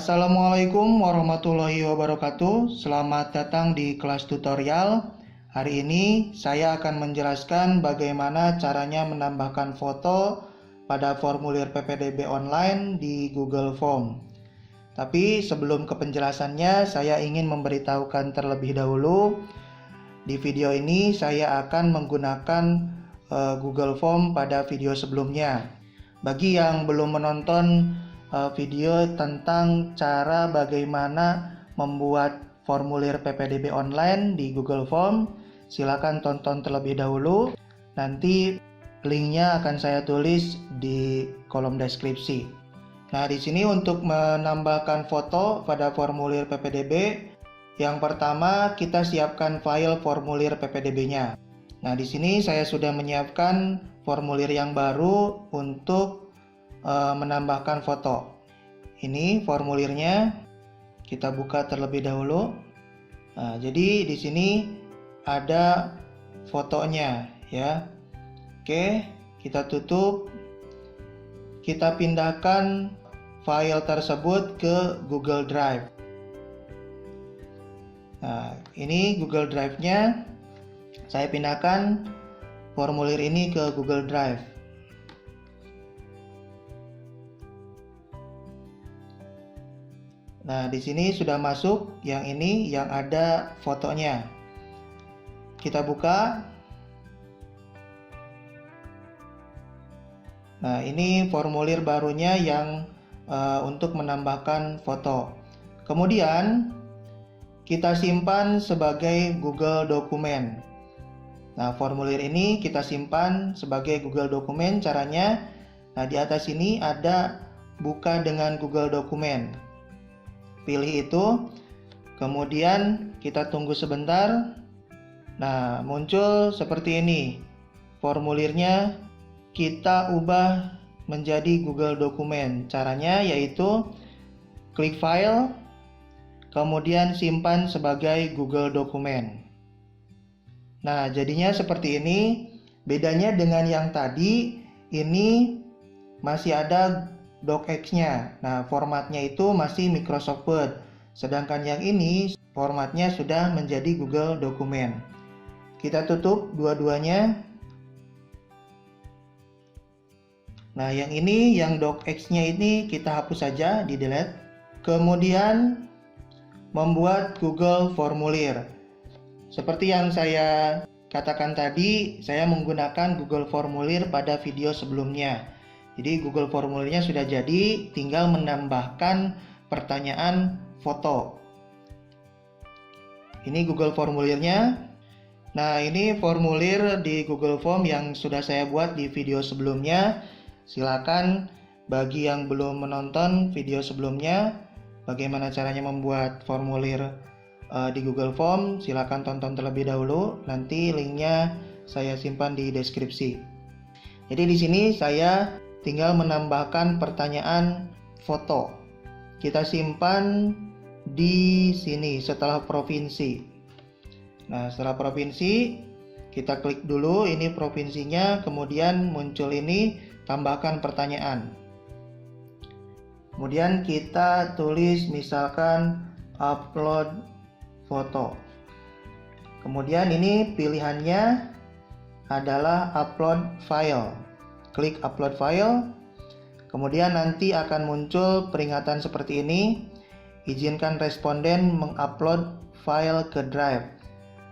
Assalamualaikum warahmatullahi wabarakatuh. Selamat datang di kelas tutorial. Hari ini saya akan menjelaskan bagaimana caranya menambahkan foto pada formulir PPDB online di Google Form. Tapi sebelum ke penjelasannya, saya ingin memberitahukan terlebih dahulu. Di video ini saya akan menggunakan Google Form pada video sebelumnya. Bagi yang belum menonton video tentang cara bagaimana membuat formulir PPDB online di Google Form, silakan tonton terlebih dahulu. Nanti linknya akan saya tulis di kolom deskripsi. Nah, di sini untuk menambahkan foto pada formulir PPDB, yang pertama kita siapkan file formulir PPDB-nya. Nah, di sini saya sudah menyiapkan formulir yang baru untuk menambahkan foto. Ini formulirnya, kita buka terlebih dahulu. Nah, jadi di sini ada fotonya ya. Oke, kita tutup. Kita pindahkan file tersebut ke Google Drive. Nah, ini Google Drive-nya. Saya pindahkan formulir ini ke Google Drive. Nah, di sini sudah masuk yang ini yang ada fotonya. Kita buka. Nah, ini formulir barunya yang untuk menambahkan foto. Kemudian kita simpan sebagai Google Dokumen. Nah, formulir ini kita simpan sebagai Google Dokumen. Caranya, nah di atas ini ada buka dengan Google Dokumen. Pilih itu, kemudian kita tunggu sebentar. Nah, muncul seperti ini. Formulirnya kita ubah menjadi Google Dokumen. Caranya yaitu klik file, kemudian simpan sebagai Google Dokumen. Nah, jadinya seperti ini. Bedanya dengan yang tadi, ini masih ada docx-nya. Nah, formatnya itu masih Microsoft Word. Sedangkan yang ini formatnya sudah menjadi Google Dokumen. Kita tutup dua-duanya. Nah, yang ini, yang docx-nya ini kita hapus saja, di delete. Kemudian membuat Google Formulir. Seperti yang saya katakan tadi, saya menggunakan Google Formulir pada video sebelumnya. Jadi Google Formulirnya sudah jadi, tinggal menambahkan pertanyaan foto. Ini Google Formulirnya. Nah, ini formulir di Google Form yang sudah saya buat di video sebelumnya. Silakan bagi yang belum menonton video sebelumnya, bagaimana caranya membuat formulir di Google Form, silakan tonton terlebih dahulu. Nanti linknya saya simpan di deskripsi. Jadi di sini saya tinggal menambahkan pertanyaan foto. Kita simpan di sini setelah provinsi. Nah, setelah provinsi, kita klik dulu ini provinsinya, kemudian muncul ini, tambahkan pertanyaan. Kemudian kita tulis misalkan upload foto. Kemudian ini pilihannya adalah upload file. Klik upload file. Kemudian nanti akan muncul peringatan seperti ini. Izinkan responden mengupload file ke drive.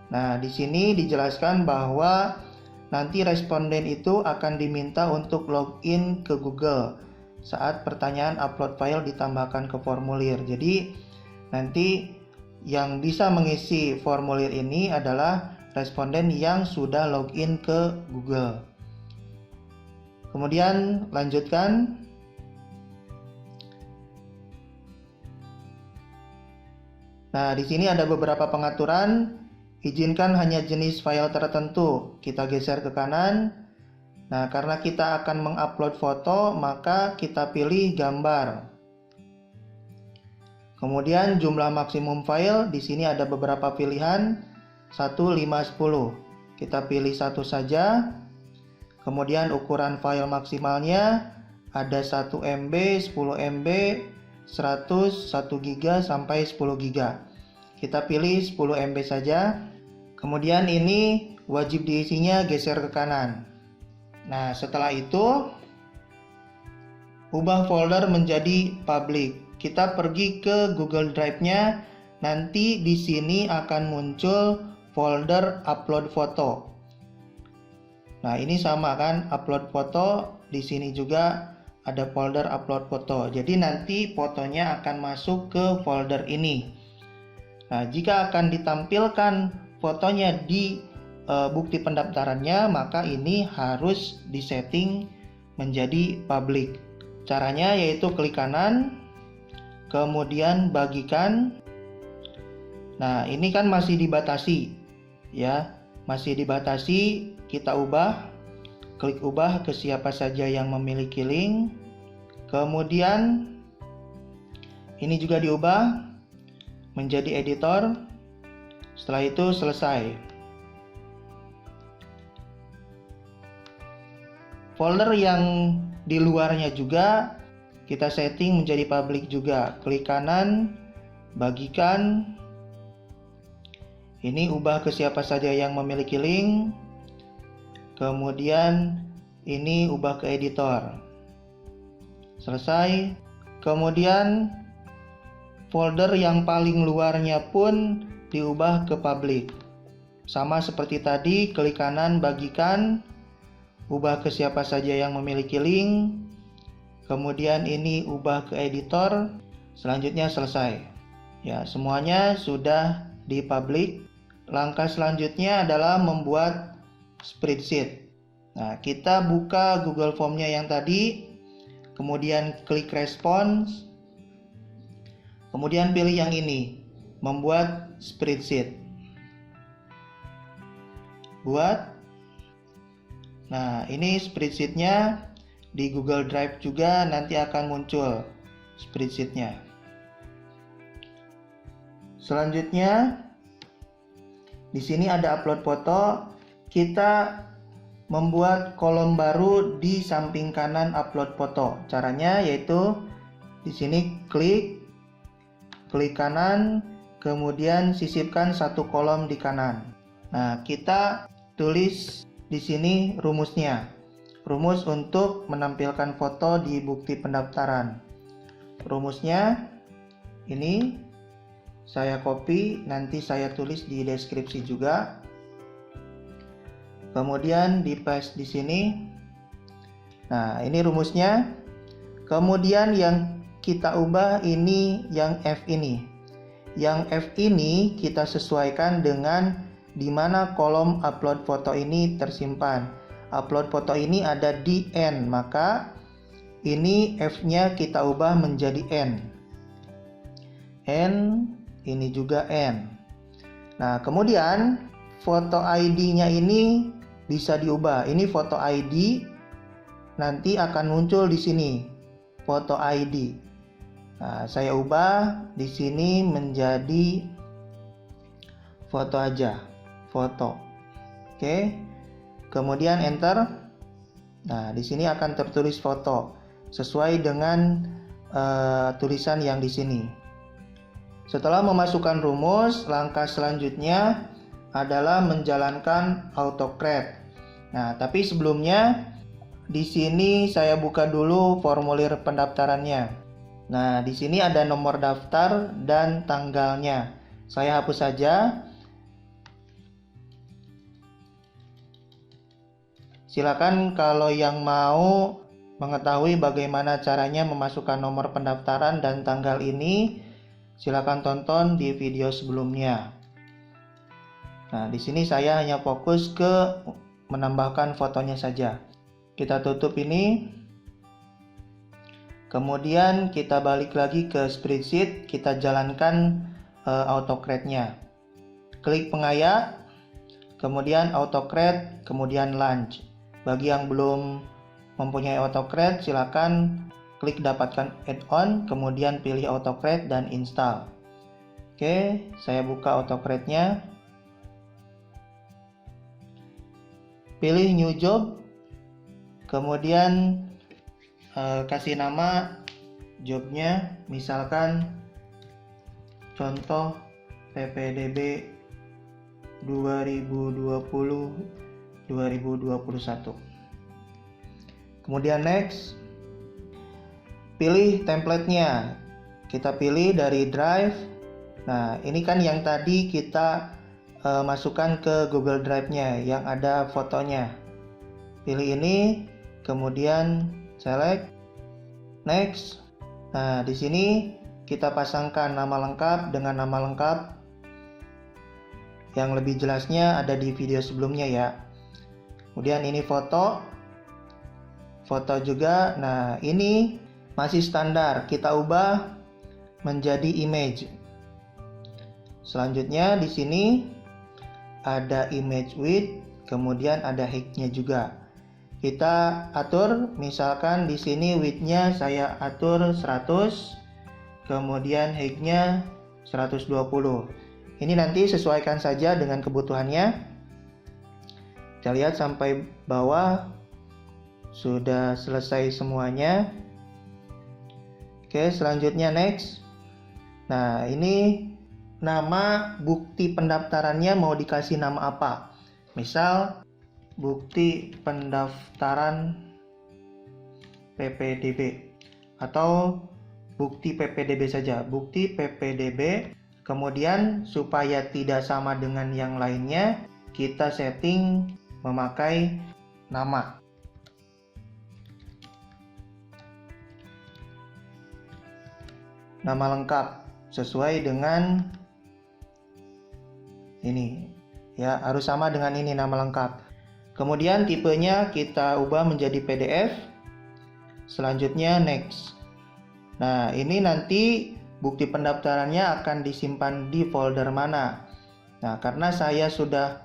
Nah, di sini dijelaskan bahwa nanti responden itu akan diminta untuk login ke Google saat pertanyaan upload file ditambahkan ke formulir. Jadi nanti yang bisa mengisi formulir ini adalah responden yang sudah login ke Google. Kemudian lanjutkan. Nah, di sini ada beberapa pengaturan. Izinkan hanya jenis file tertentu. Kita geser ke kanan. Nah, karena kita akan mengupload foto, maka kita pilih gambar. Kemudian jumlah maksimum file, di sini ada beberapa pilihan. 1, 5, 10. Kita pilih satu saja. Kemudian ukuran file maksimalnya ada 1 MB, 10 MB, 100, 1 GB sampai 10 GB. Kita pilih 10 MB saja. Kemudian ini wajib diisinya geser ke kanan. Nah, setelah itu ubah folder menjadi public. Kita pergi ke Google Drive-nya. Nanti di sini akan muncul folder upload foto. Nah, ini sama kan, upload foto. Di sini juga ada folder upload foto. Jadi nanti fotonya akan masuk ke folder ini. Nah, jika akan ditampilkan fotonya di bukti pendaftarannya, maka ini harus disetting menjadi public. Caranya yaitu klik kanan, kemudian bagikan. Nah, ini kan masih dibatasi, ya, masih dibatasi. Kita ubah, klik ubah ke siapa saja yang memiliki link. Kemudian ini juga diubah menjadi editor. Setelah itu selesai. Folder yang di luarnya juga kita setting menjadi public juga. Klik kanan, bagikan. Ini ubah ke siapa saja yang memiliki link. Kemudian ini ubah ke editor. Selesai. Kemudian folder yang paling luarnya pun diubah ke public. Sama seperti tadi, klik kanan, bagikan, ubah ke siapa saja yang memiliki link. Kemudian ini ubah ke editor. Selanjutnya selesai. Ya, semuanya sudah di public. Langkah selanjutnya adalah membuat spreadsheet. Nah, kita buka Google Form-nya yang tadi, kemudian klik response, kemudian pilih yang ini, membuat spreadsheet. Buat. Nah, ini spreadsheet-nya di Google Drive juga nanti akan muncul spreadsheet-nya. Selanjutnya, di sini ada upload foto. Kita membuat kolom baru di samping kanan upload foto. Caranya yaitu di sini klik kanan, kemudian sisipkan satu kolom di kanan. Nah, kita tulis di sini rumusnya. Rumus untuk menampilkan foto di bukti pendaftaran. Rumusnya ini saya copy, nanti saya tulis di deskripsi juga. Kemudian di paste di sini. Nah, ini rumusnya. Kemudian yang kita ubah ini yang F ini. Yang F ini kita sesuaikan dengan di mana kolom upload foto ini tersimpan. Upload foto ini ada di N, maka ini F-nya kita ubah menjadi N. N, ini juga N. Nah, kemudian foto ID-nya ini bisa diubah. Ini foto ID, nanti akan muncul di sini foto ID. Nah, saya ubah di sini menjadi foto aja, foto. Oke. Kemudian enter. Nah, di sini akan tertulis foto sesuai dengan tulisan yang di sini. Setelah memasukkan rumus, langkah selanjutnya adalah menjalankan autocrate. Nah, tapi sebelumnya di sini saya buka dulu formulir pendaftarannya. Nah, di sini ada nomor daftar dan tanggalnya. Saya hapus saja. Silakan kalau yang mau mengetahui bagaimana caranya memasukkan nomor pendaftaran dan tanggal ini, silakan tonton di video sebelumnya. Nah, di sini saya hanya fokus ke menambahkan fotonya saja. Kita tutup ini. Kemudian kita balik lagi ke spreadsheet, kita jalankan autocrate-nya. Klik pengayak, kemudian autocrate, kemudian launch. Bagi yang belum mempunyai autocrate, silakan klik dapatkan add-on, kemudian pilih autocrate dan install. Oke, saya buka autocrate-nya. Pilih new job, kemudian kasih nama jobnya, misalkan contoh PPDB 2020-2021. Kemudian next, pilih templatenya. Kita pilih dari Drive. Nah, ini kan yang tadi kita masukkan ke Google Drive-nya yang ada fotonya. Pilih ini, kemudian select, next. Nah, di sini kita pasangkan nama lengkap dengan nama lengkap. Yang lebih jelasnya ada di video sebelumnya ya. Kemudian ini foto juga. Nah, ini masih standar, kita ubah menjadi image. Selanjutnya di sini ada image width, kemudian ada height-nya juga. Kita atur, misalkan di sini width-nya saya atur 100, kemudian height-nya 120. Ini nanti sesuaikan saja dengan kebutuhannya. Kita lihat sampai bawah sudah selesai semuanya. Oke, selanjutnya next. Nah, ini nama bukti pendaftarannya mau dikasih nama apa? Misal bukti pendaftaran PPDB atau bukti PPDB saja, bukti PPDB. Kemudian supaya tidak sama dengan yang lainnya, kita setting memakai nama. Nama lengkap sesuai dengan ini ya, harus sama dengan ini nama lengkap. Kemudian tipenya kita ubah menjadi PDF. Selanjutnya next. Nah, ini nanti bukti pendaftarannya akan disimpan di folder mana. Nah, karena saya sudah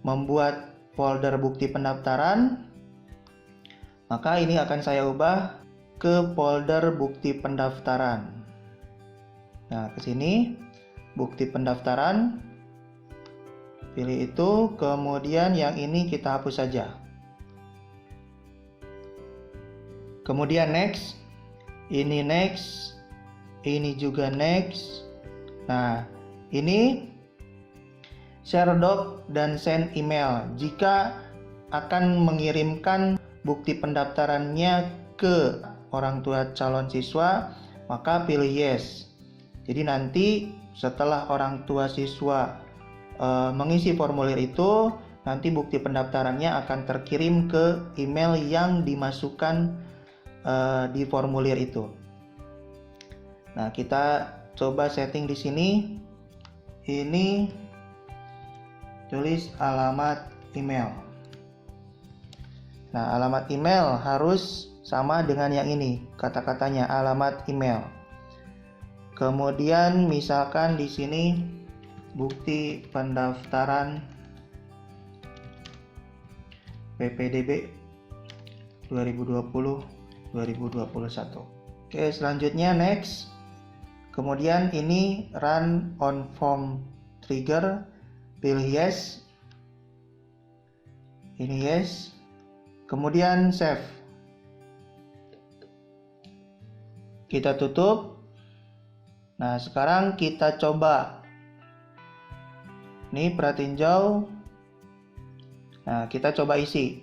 membuat folder bukti pendaftaran, maka ini akan saya ubah ke folder bukti pendaftaran. Nah, ke sini bukti pendaftaran, pilih itu, kemudian yang ini kita hapus saja. Kemudian next, ini next, ini juga next. Nah, ini share doc dan send email. Jika akan mengirimkan bukti pendaftarannya ke orang tua calon siswa, maka pilih yes. Jadi nanti setelah orang tua siswa mengisi formulir itu, nanti bukti pendaftarannya akan terkirim ke email yang dimasukkan di formulir itu. Nah, kita coba setting di sini. Ini tulis alamat email. Nah, alamat email harus sama dengan yang ini, kata-katanya alamat email. Kemudian misalkan di sini bukti pendaftaran PPDB 2020-2021. Oke, selanjutnya next. Kemudian ini run on form trigger, pilih yes. Ini yes. Kemudian save. Kita tutup. Nah, sekarang kita coba. Ini pratinjau. Nah, kita coba isi.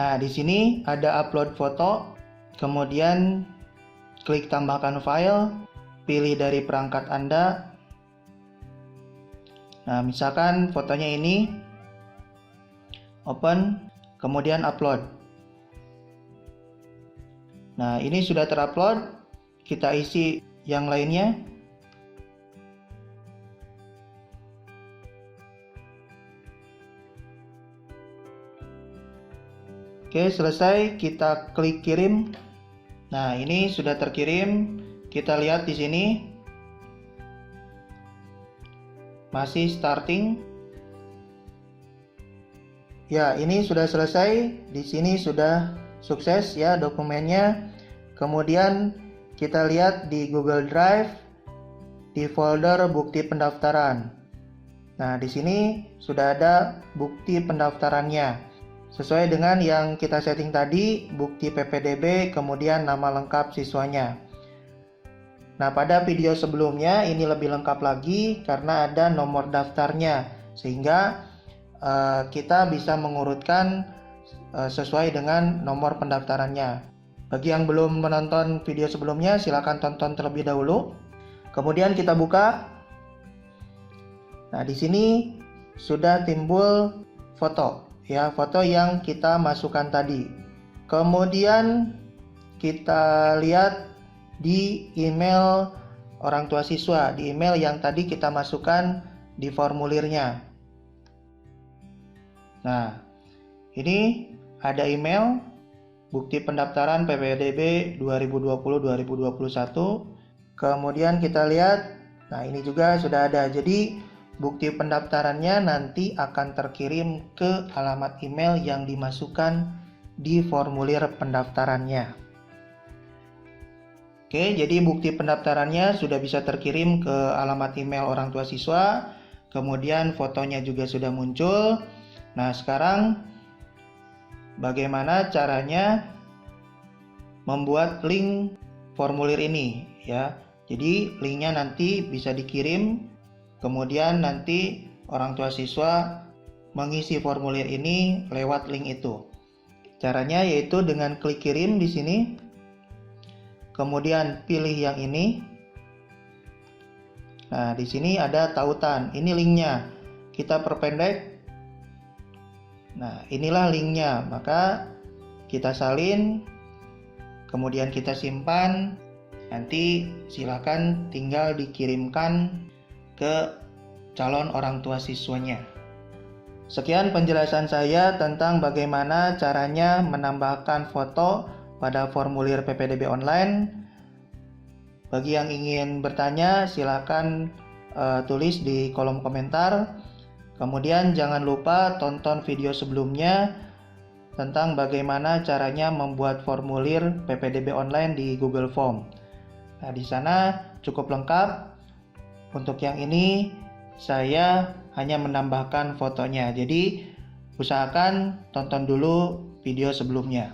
Nah, di sini ada upload foto. Kemudian klik tambahkan file. Pilih dari perangkat Anda. Nah, misalkan fotonya ini, open, kemudian upload. Nah, ini sudah terupload, kita isi yang lainnya. Oke, selesai, kita klik kirim. Nah, ini sudah terkirim, kita lihat di sini. Masih starting. Ya, ini sudah selesai. Di sini sudah sukses ya dokumennya. Kemudian kita lihat di Google Drive. di folder bukti pendaftaran. Nah, di sini sudah ada bukti pendaftarannya. Sesuai dengan yang kita setting tadi, bukti PPDB, kemudian nama lengkap siswanya. Nah, pada video sebelumnya ini lebih lengkap lagi karena ada nomor daftarnya, sehingga kita bisa mengurutkan sesuai dengan nomor pendaftarannya. Bagi yang belum menonton video sebelumnya, silakan tonton terlebih dahulu. Kemudian kita buka. Nah, di sini sudah timbul foto, ya, foto yang kita masukkan tadi. Kemudian kita lihat di email orang tua siswa, di email yang tadi kita masukkan di formulirnya. Nah, ini ada email bukti pendaftaran PPDB 2020-2021. Kemudian kita lihat, nah ini juga sudah ada. Jadi bukti pendaftarannya nanti akan terkirim ke alamat email yang dimasukkan di formulir pendaftarannya. Oke, jadi bukti pendaftarannya sudah bisa terkirim ke alamat email orang tua siswa. Kemudian fotonya juga sudah muncul. Nah, sekarang bagaimana caranya membuat link formulir ini, ya. Jadi linknya nanti bisa dikirim. Kemudian nanti orang tua siswa mengisi formulir ini lewat link itu. Caranya yaitu dengan klik kirim di sini. Kemudian pilih yang ini. Nah, di sini ada tautan. Ini linknya. Kita perpendek. Nah, inilah linknya. Maka kita salin. Kemudian kita simpan. Nanti silakan tinggal dikirimkan ke calon orang tua siswanya. Sekian penjelasan saya tentang bagaimana caranya menambahkan foto pada formulir PPDB online. Bagi yang ingin bertanya, silakan tulis di kolom komentar. Kemudian jangan lupa tonton video sebelumnya tentang bagaimana caranya membuat formulir PPDB online di Google Form. Nah, di sana cukup lengkap. Untuk yang ini saya hanya menambahkan fotonya. Jadi usahakan tonton dulu video sebelumnya.